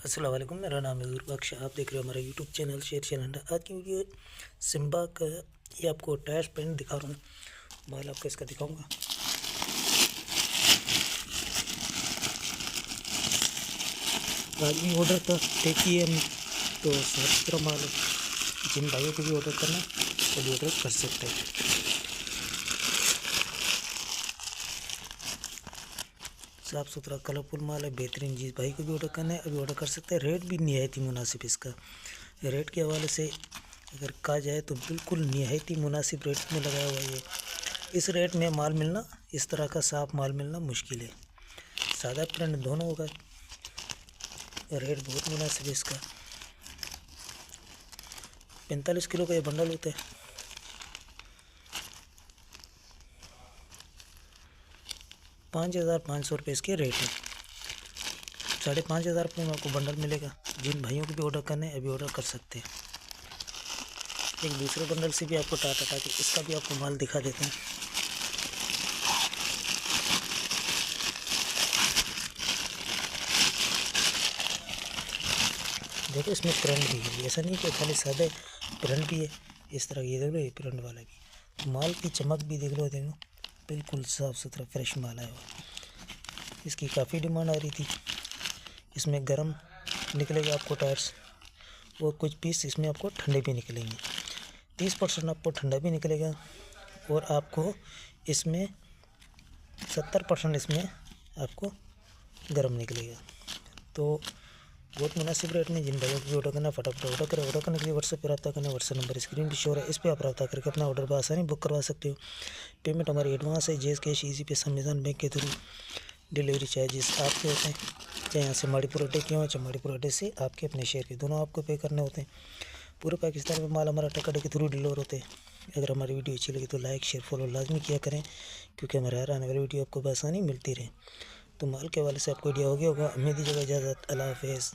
अस्सलाम वालेकुम, मेरा नाम है बख्श। आप देख रहे हो हमारा यूट्यूब चैनल शेर चैनल। आज की वीडियो सिम्बा का ये आपको टायर पेंट दिखा रहा हूँ। माल आपको इसका दिखाऊंगा। आज भी ऑर्डर था देखिए हम तो साफ सुथरा माल है। जिन भाइयों को भी ऑर्डर करना वो भी ऑर्डर कर सकते हैं। साफ़ सुथरा कलरफुल माल है, बेहतरीन। जिस भाई को भी ऑर्डर करना है अभी ऑर्डर कर सकते हैं। रेट भी निहायत ही मुनासिब इसका। रेट के हवाले से अगर कहा जाए तो बिल्कुल निहायत ही मुनासिब रेट में लगाया हुआ है ये। इस रेट में माल मिलना, इस तरह का साफ माल मिलना मुश्किल है। सादा प्रिंट दोनों होगा। रेट बहुत मुनासिब है इसका। 45 किलो का ये बंडल होता है। ₹5,500 इसके रेट है। 5,500 रुपये में आपको बंडल मिलेगा। जिन भाइयों को भी ऑर्डर करना है अभी ऑर्डर कर सकते हैं। एक दूसरे बंडल से भी आपको टाटा के इसका भी आपको माल दिखा देते हैं। देखो इसमें प्रिंट भी है, ऐसा नहीं कि खाली सादे प्रिंट भी है। इस तरह ये देख लो, ये प्रिंट वाला भी। माल की चमक भी देख लो, बिल्कुल साफ़ सुथरा फ्रेश माल आया हुआ। इसकी काफ़ी डिमांड आ रही थी। इसमें गर्म निकलेगा आपको टायर्स, और कुछ पीस इसमें आपको ठंडे भी निकलेंगे। 30% आपको ठंडा भी निकलेगा और आपको इसमें 70% इसमें आपको गर्म निकलेगा। तो बहुत मुनासिब रेट में जिन भाइयों को भी ऑर्डर करना फटाफट ऑर्डर करें। ऑर्डर करने के लिए व्हाट्सएप पर रब्ता करना। व्हाट्सएप नंबर स्क्रीन पर शो है, इस पर आप रब्ता करके अपना ऑर्डर बआसानी बुक करवा सकते हो। पेमेंट हमारी एडवांस है, जैस कैश, ईजी पे, संविधान बैंक के थ्रू। डिलीवरी चार्जेस आपके होते हैं, चाहे यहाँ से माड़ीपुर अड्डे के हों, चाहे माड़ीपुर अड्डे से आपके अपने शहर के, दोनों आपको पे करने होते हैं। पूरे पाकिस्तान में माल हमारा ट्रक अड्डे के थ्रू डिलीवर होते हैं। अगर हमारी वीडियो अच्छी लगी तो लाइक शेयर फॉलो लाजमी किया करें, क्योंकि हमारे हर आने वाली वीडियो आपको बआसानी मिलती रहे। तो माल के हवाले से आपको आइडिया हो गया होगा। उम्मीद ही जगह इजाज़त। अल्लाह हाफ़िज़।